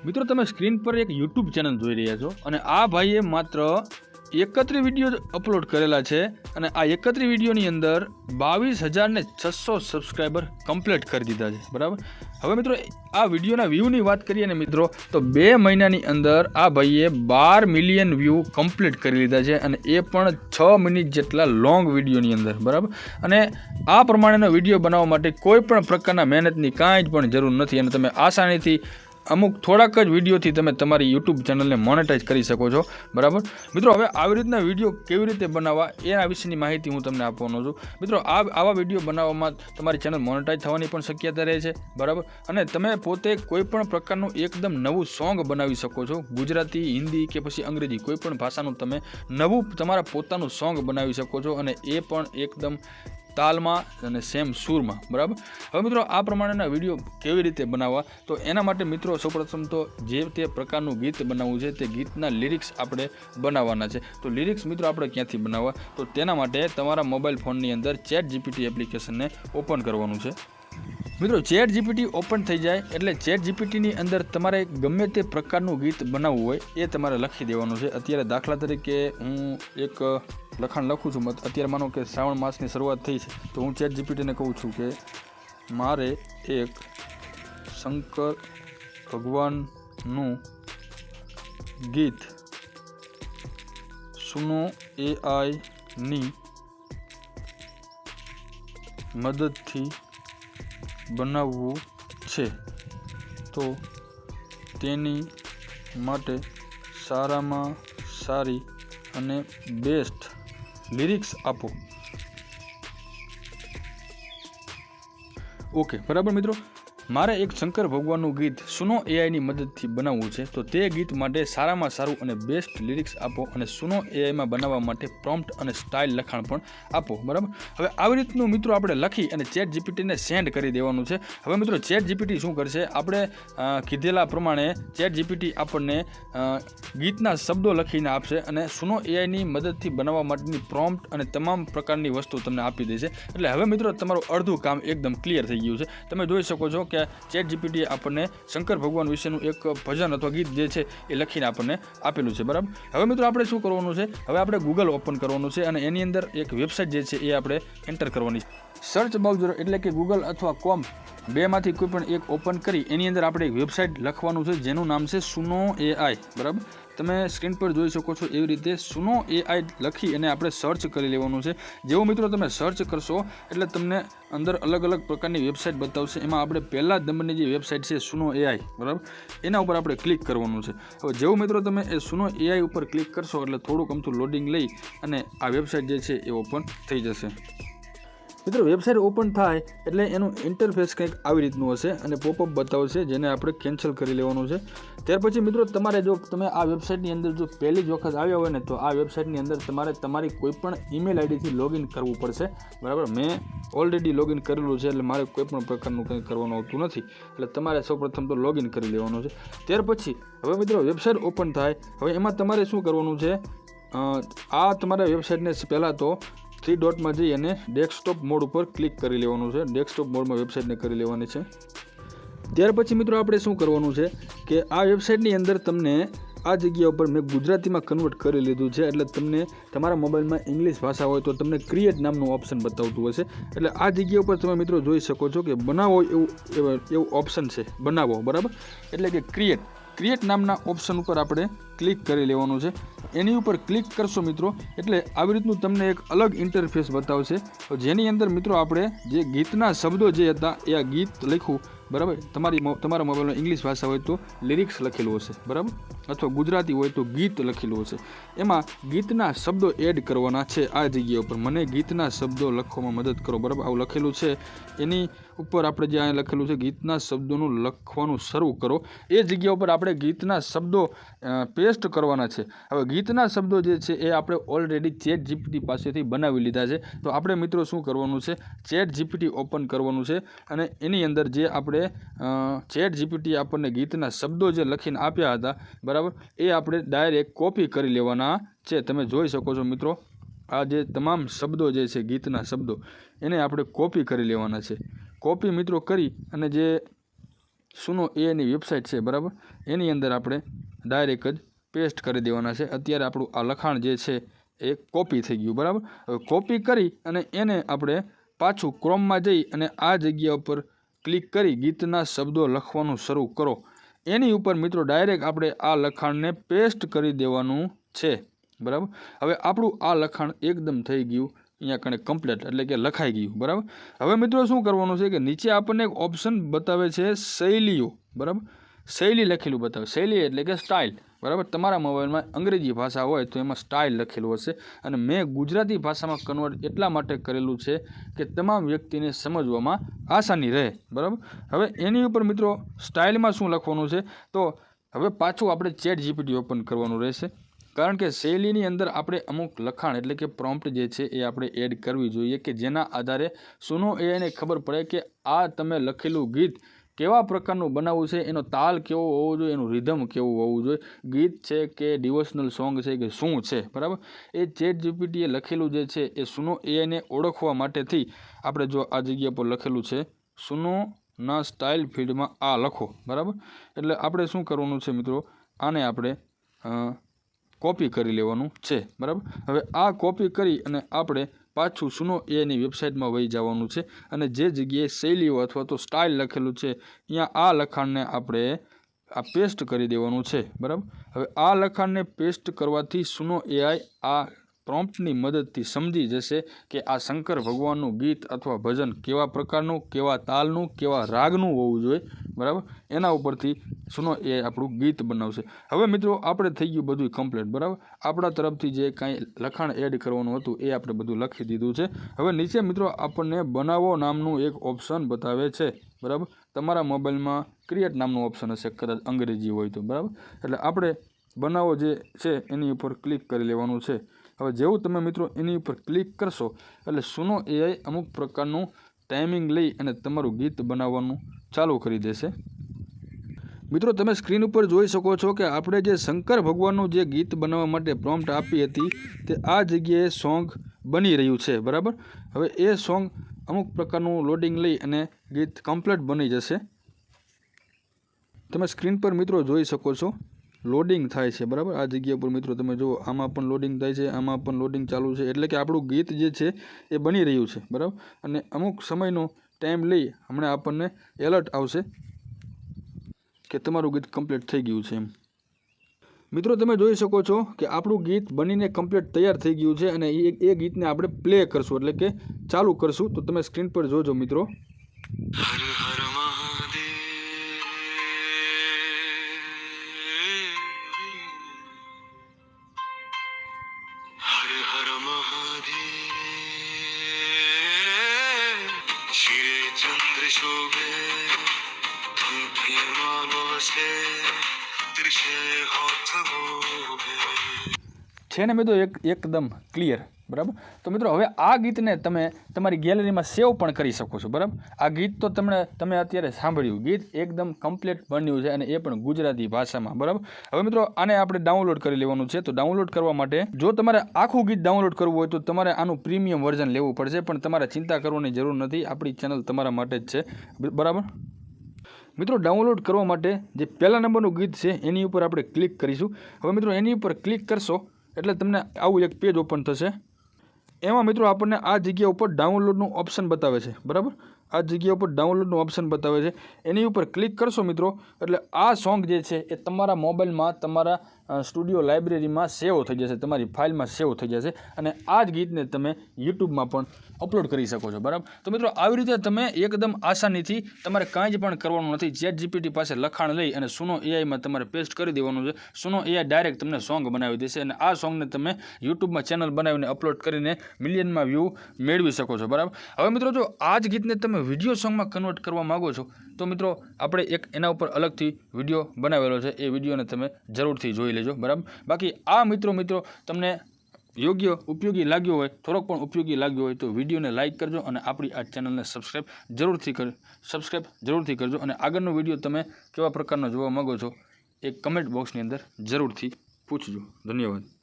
મિત્રો તમે સ્ક્રીન પર એક યુટ્યુબ ચેનલ જોઈ રહ્યા છો અને આ ભાઈએ માત્ર 31 વિડીયો અપલોડ કરેલા છે અને આ 31 વિડીયોની અંદર 22,600 સબસ્ક્રાઈબર કમ્પ્લીટ કરી દીધા છે, બરાબર। હવે મિત્રો આ વિડીયોના વ્યૂની વાત કરીએ ને મિત્રો તો 2 મહિનાની અંદર આ ભાઈએ 12 મિલિયન વ્યૂ કમ્પ્લીટ કરી લીધા છે અને એ પણ 6 મિનિટ જેટલા લોંગ વિડીયોની અંદર, બરાબર। અને આ પ્રમાણેનો વિડીયો બનાવવા માટે કોઈ પણ પ્રકારના મહેનતની કાંઈ જ પણ જરૂર નથી અને તમે આસાનીથી અમુક થોડાક જ વિડીયોથી તમે તમારી યુટ્યુબ ચેનલને મોનેટાઈઝ કરી શકો છો, બરાબર। મિત્રો હવે આવી રીતના વિડીયો કેવી રીતે બનાવવા એના વિશેની માહિતી હું તમને આપવાનો છું। મિત્રો આવા વિડીયો બનાવવામાં તમારી ચેનલ મોનેટાઈઝ થવાની પણ શક્યતા રહે છે, બરાબર। અને તમે પોતે કોઈ પણ પ્રકારનું એકદમ નવું સોંગ બનાવી શકો છો, ગુજરાતી, હિન્દી કે પછી અંગ્રેજી કોઈ પણ ભાષાનું તમે નવું તમારા પોતાનું સોંગ બનાવી શકો છો અને એ પણ એકદમ તાલમાં અને સેમ સૂરમાં, બરાબર। હવે મિત્રો આ પ્રમાણેના વિડીયો કેવી રીતે બનાવવા તો એના માટે મિત્રો સૌપ્રથમ તો જે તે પ્રકારનું ગીત બનાવવું છે તે ગીતના લિરિક્સ આપણે બનાવવાના છે। તો લિરિક્સ મિત્રો આપણે ક્યાંથી બનાવવા તો તેના માટે તમારા મોબાઈલ ફોનની અંદર ChatGPT એપ્લિકેશનને ઓપન કરવાનું છે। મિત્રો ChatGPT ઓપન થઈ જાય એટલે ChatGPTની અંદર તમારે ગમે તે પ્રકારનું ગીત બનાવવું હોય એ તમારે લખી દેવાનું છે। અત્યારે દાખલા તરીકે હું એક લખાણ લખું છું, અત્યારે માનો કે શ્રાવણ માસની શરૂઆત થઈ છે તો હું ChatGPTને કહું છું કે મારે એક શંકર ભગવાનનું ગીત સુનો AIની મદદથી બનાવવું છે તો તેની માટે સારામાં સારી અને બેસ્ટ લિરિક્સ આપો। ઓકે, બરાબર મિત્રો, મારે એક શંકર ભગવાનનું ગીત સુનો AIની મદદથી બનાવવું છે તો તે ગીત માટે સારામાં સારું અને બેસ્ટ લિરિક્સ આપો અને સુનો AIમાં બનાવવા માટે પ્રોમ્પ્ટ અને સ્ટાઇલ લખાણ પણ આપો, બરાબર। હવે આવી રીતનું મિત્રો આપણે લખી અને ChatGPTને સેન્ડ કરી દેવાનું છે। હવે મિત્રો ChatGPT શું કરશે, આપણે કીધેલા પ્રમાણે ChatGPT આપણને ગીતના શબ્દો લખીને આપશે અને સુનો AIની મદદથી બનાવવા માટેની પ્રોમ્પ્ટ અને તમામ પ્રકારની વસ્તુ તમને આપી દેશે। એટલે હવે મિત્રો તમારું અડધું કામ એકદમ ક્લિયર થઈ ગયું છે। તમે જોઈ શકો છો કે ChatGPT આપણને શંકર ભગવાન વિશેનું એક ભજન અથવા ગીત જે છે એ લખીને આપણને આપેલું છે, બરાબર। હવે મિત્રો આપણે શું કરવાનું છે, હવે આપણે ગૂગલ ઓપન કરવાનું છે અને એની અંદર એક વેબસાઇટ જે છે એ આપણે એન્ટર કરવાની છે। સર્ચ બ્રાઉઝર એટલે કે ગૂગલ અથવા કોમ બેમાંથી કોઈ પણ એક ઓપન કરી એની અંદર આપણે એક વેબસાઇટ લખવાનું છે જેનું નામ છે સુનો AI, બરાબર। તમે સ્ક્રીન પર જોઈ શકો છો એવી રીતે સુનો AI લખી અને આપણે સર્ચ કરી લેવાનું છે। જેવો મિત્રો તમે સર્ચ કરશો એટલે તમને અંદર અલગ અલગ પ્રકારની વેબસાઇટ બતાવશે। એમાં આપણે પહેલા નંબરની જે વેબસાઇટ છે સુનો AI, બરાબર, એના ઉપર આપણે ક્લિક કરવાનું છે। હવે જેવું મિત્રો તમે એ સુનો AI ઉપર ક્લિક કરશો એટલે થોડુંક અમથું લોડિંગ લઈ અને આ વેબસાઇટ જે છે એ ઓપન થઈ જશે। મિત્રો વેબસાઇટ ઓપન થાય એટલે એનું ઇન્ટરફેસ કંઈક આવી રીતનું હશે અને પોપઅપ બતાવશે જેને આપણે કેન્સલ કરી લેવાનું છે। ત્યાર પછી મિત્રો તમારે જો તમે આ વેબસાઇટની અંદર જો પહેલી જ વખત આવ્યા હોય ને તો આ વેબસાઇટની અંદર તમારે તમારી કોઈ પણ ઈમેલ આઈડીથી લોગિન કરવું પડશે, બરાબર। મેં ઓલરેડી લોગિન કરેલું છે એટલે મારે કોઈ પણ પ્રકારનું કંઈ કરવાનું આવતું નથી, એટલે તમારે સૌપ્રથમ તો લોગિન કરી લેવાનું છે। ત્યાર પછી હવે મિત્રો વેબસાઇટ ઓપન થાય, હવે એમાં તમારે શું કરવાનું છે, આ તમારા વેબસાઇટને પહેલાં તો 3 ડોટમાં જઈ અને ડેસ્કટોપ મોડ ઉપર ક્લિક કરી લેવાનું છે। ડેસ્કટોપ મોડમાં વેબસાઇટને કરી લેવાની છે। ત્યાર પછી મિત્રો આપણે શું કરવાનું છે કે આ વેબસાઇટની અંદર તમને આ જગ્યા ઉપર મેં ગુજરાતીમાં કન્વર્ટ કરી લીધું છે એટલે તમને તમારા મોબાઈલમાં ઇંગ્લિશ ભાષા હોય તો તમને ક્રિએટ નામનું ઓપ્શન બતાવતું હશે। એટલે આ જગ્યા ઉપર તમે મિત્રો જોઈ શકો છો કે બનાવો એવું ઓપ્શન છે, બનાવો, બરાબર, એટલે કે ક્રિએટ નામના ઓપ્શન ઉપર આપણે ક્લિક કરી લેવાનું છે। એની ઉપર ક્લિક કરશો મિત્રો એટલે આવી રીતનું તમને એક અલગ ઇન્ટરફેસ બતાવશે જેની અંદર મિત્રો આપણે જે ગીતના શબ્દો જે હતા એ આ ગીત લખ્યું, બરાબર। તમારા મોબાઈલમાં ઇંગ્લિશ ભાષા હોય તો લિરિક્સ લખેલું હશે, બરાબર, અથવા ગુજરાતી હોય તો ગીત લખેલું હશે। એમાં ગીતના શબ્દો એડ કરવાના છે આ જગ્યા ઉપર, મને ગીતના શબ્દો લખવામાં મદદ કરો, બરાબર, આવું લખેલું છે। એની ઉપર આપણે જે અહીંયા લખેલું છે ગીતના શબ્દોનું લખવાનું શરૂ કરો, એ જગ્યા ઉપર આપણે ગીતના શબ્દો પેસ્ટ કરવાના છે। હવે ગીતના શબ્દો જે છે એ આપણે ઓલરેડી ChatGPT પાસેથી બનાવી લીધા છે તો આપણે મિત્રો શું કરવાનું છે, ChatGPT ઓપન કરવાનું છે અને એની અંદર જે આપણે ChatGPT આપણને ગીતના શબ્દો જે લખીને આપ્યા હતા, બરાબર, એ આપણે ડાયરેક્ટ કોપી કરી લેવાના છે। તમે જોઈ શકો છો મિત્રો આ જે તમામ શબ્દો જે છે ગીતના શબ્દો એને આપણે કોપી કરી લેવાના છે। કોપી મિત્રો કરી અને જે સુનો એઆઈની વેબસાઇટ છે બરાબર, એની અંદર આપણે ડાયરેક્ટ જ પેસ્ટ કરી દેવાના છે. અત્યારે આપણું આ લખાણ જે છે એ કોપી થઈ ગયું બરાબર. હવે કોપી કરી અને એને આપણે પાછું ક્રોમમાં જઈ અને આ જગ્યા ઉપર ક્લિક કરી ગીતના શબ્દો લખવાનું શરૂ કરો. એની ઉપર મિત્રો ડાયરેક્ટ આપણે આ લખાણને પેસ્ટ કરી દેવાનું છે બરાબર. હવે આપણું આ લખાણ એકદમ થઈ ગયું અહીંયા કણે કમ્પ્લીટ, એટલે કે લખાઈ ગયું બરાબર. હવે મિત્રો શું કરવાનું છે કે નીચે આપણને એક ઓપ્શન બતાવે છે શૈલીઓ બરાબર. શૈલી લખેલું બતાવે, શૈલી એટલે કે સ્ટાઇલ બરાબર. તમારા મોબાઈલમાં અંગ્રેજી ભાષા હોય તો એમાં સ્ટાઇલ લખેલું હશે, અને મેં ગુજરાતી ભાષામાં કન્વર્ટ એટલા માટે કરેલું છે કે તમામ વ્યક્તિને સમજવામાં આસાની રહે બરાબર. હવે એની ઉપર મિત્રો સ્ટાઇલમાં શું લખવાનું છે, તો હવે પાછું આપણે ChatGPT ઓપન કરવાનું રહેશે, કારણ કે શૈલીની અંદર આપણે અમુક લખાણ એટલે કે પ્રોમ્પ્ટ જે છે એ આપણે એડ કરવી જોઈએ કે જેના આધારે સુનો એઆઈને ખબર પડે કે આ તમે લખેલું ગીત કેવા પ્રકારનું બનાવવું છે, એનો તાલ કેવો હોવો જોઈએ, એનું રિધમ કેવું હોવું જોઈએ, ગીત છે કે ડિવોશનલ સોંગ છે કે શું છે બરાબર. એ ChatGPTએ લખેલું જે છે એ સુનો એઆઈને ઓળખવા માટેથી આપણે જો આ જગ્યા પર લખેલું છે સુનોના સ્ટાઇલ ફીલ્ડમાં આ લખો બરાબર. એટલે આપણે શું કરવાનું છે મિત્રો, આને આપણે કોપી કરી લેવાનું છે બરાબર. હવે આ કોપી કરી અને આપણે પાછું સુનો એઆઈની વેબસાઇટમાં વહી જવાનું છે, અને જે જગ્યાએ શૈલીઓ અથવા તો સ્ટાઇલ લખેલું છે અહીંયા આ લખાણને આપણે આ પેસ્ટ કરી દેવાનું છે બરાબર. હવે આ લખાણને પેસ્ટ કરવાથી સુનો એઆઈ આ પ્રોમ્પ્ટની મદદથી સમજી જશે કે આ શંકર ભગવાનનું ગીત અથવા ભજન કેવા પ્રકારનું, કેવા તાલનું, કેવા રાગનું હોવું જોઈએ બરાબર. એના ઉપરથી સુનો એઆઈ આપણું ગીત બનાવશે. હવે મિત્રો આપણે થઈ ગયું બધું કમ્પ્લીટ બરાબર. આપણા તરફથી જે કાંઈ લખાણ એડ કરવાનું હતું એ આપણે બધું લખી દીધું છે. હવે નીચે મિત્રો આપણને બનાવો નામનું એક ઓપ્શન બતાવે છે બરાબર. તમારા મોબાઈલમાં ક્રિએટ નામનું ઓપ્શન હશે, કદાચ અંગ્રેજી હોય તો બરાબર. એટલે આપણે બનાવો જે છે એની ઉપર ક્લિક કરી લેવાનું છે. હવે જેવું તમે મિત્રો એની ઉપર ક્લિક કરશો એટલે સુનો એઆઈ અમુક પ્રકારનું ટાઈમિંગ લઈ અને તમારું ગીત બનાવવાનું ચાલુ કરી દેશે. મિત્રો તમે સ્ક્રીન ઉપર જોઈ શકો છો કે આપણે જે શંકર ભગવાનનું જે ગીત બનાવવા માટે પ્રોમ્પ્ટ આપી હતી તે આ જગ્યાએ સોંગ બની રહ્યું છે બરાબર. હવે એ સોંગ અમુક પ્રકારનું લોડિંગ લઈ અને ગીત કમ્પ્લીટ બની જશે. તમે સ્ક્રીન પર મિત્રો જોઈ શકો છો લોડિંગ થાય છે બરાબર. આ જગ્યા પર મિત્રો તમે જુઓ, આમાં પણ લોડિંગ થાય છે, આમાં પણ લોડિંગ ચાલુ છે, એટલે કે આપણું ગીત જે છે એ બની રહ્યું છે બરાબર. અને અમુક સમયનો ટાઈમ લઈ હમણાં આપણને એલર્ટ આવશે કે તમારું ગીત કમ્પ્લીટ થઈ ગયું છે એમ. મિત્રો તમે જોઈ શકો છો કે આપણું ગીત બનીને કમ્પ્લીટ તૈયાર થઈ ગયું છે, અને એ ગીતને આપણે પ્લે કરશું એટલે કે ચાલુ કરશું. તો તમે સ્ક્રીન પર જોજો મિત્રો. હર હર મહાદેવ, હર હર મહાદેવ, શિરે ચંદ્ર શોભે પંખે માનસ છે ને મિત્રો એકદમ ક્લિયર બરાબર. તો મિત્રો હવે આ ગીતને તમે તમારી ગેલેરીમાં સેવ પણ કરી શકો છો બરાબર. આ ગીત તો તમે અત્યારે સાંભળ્યું, ગીત એકદમ કમ્પ્લીટ બન્યું છે, અને એ પણ ગુજરાતી ભાષામાં બરાબર. હવે મિત્રો આને આપણે ડાઉનલોડ કરી લેવાનું છે. તો ડાઉનલોડ કરવા માટે જો તમારે આખું ગીત ડાઉનલોડ કરવું હોય તો તમારે આનું પ્રીમિયમ વર્ઝન લેવું પડશે, પણ તમારે ચિંતા કરવાની જરૂર નથી, આપણી ચેનલ તમારા માટે જ છે બરાબર. મિત્રો ડાઉનલોડ કરવા માટે જે પહેલા નંબરનું ગીત છે એની ઉપર આપણે ક્લિક કરીશું. હવે મિત્રો એની ઉપર ક્લિક કરશો એટલે તમને આવું એક પેજ ઓપન થશે. એમાં મિત્રો આપણને આ જગ્યા ઉપર ડાઉનલોડનું ઓપ્શન બતાવે છે બરાબર. આ જગ્યા ઉપર ડાઉનલોડનું ઓપ્શન બતાવે છે, એની ઉપર ક્લિક કરશો મિત્રો એટલે આ સોંગ જે છે એ તમારા મોબાઈલમાં તમારા સ્ટુડિયો લાઇબ્રેરીમાં સેવ થઈ જશે, તમારી ફાઇલમાં સેવ થઈ જશે, અને આ જ ગીતને તમે યુટ્યુબમાં પણ અપલોડ કરી શકો છો બરાબર. તો મિત્રો આવી રીતે તમે એકદમ આસાનીથી, તમારે કાંઈ જ પણ કરવાનું નથી, ChatGPT પાસે લખાણ લઈ અને સુનો એઆઈમાં તમારે પેસ્ટ કરી દેવાનું છે. સુનો એઆઈ ડાયરેક્ટ તમને સોંગ બનાવી દેશે, અને આ સોંગને તમે યુટ્યુબમાં ચેનલ બનાવીને અપલોડ કરીને મિલિયનમાં વ્યૂ મેળવી શકો છો બરાબર. હવે મિત્રો જો આ જ ગીતને તમે વિડીયો સોંગમાં કન્વર્ટ કરવા માગો છો તો મિત્રો આપણે એક એના ઉપર અલગથી વિડીયો બનાવેલો છે, એ વિડીયોને તમે જરૂરથી જોઈ લેજો બરાબર. બાકી આ મિત્રો તમને યોગ્ય ઉપયોગી લાગ્યો હોય, થોડોક પણ ઉપયોગી લાગ્યો હોય તો વિડીયોને લાઇક કરજો, અને આપણી આ ચેનલને સબસ્ક્રાઈબ જરૂરથી કરજો. અને આગળનો વિડીયો તમે કેવા પ્રકારનો જોવા માગો છો એ કમેન્ટ બોક્સની અંદર જરૂરથી પૂછજો. ધન્યવાદ.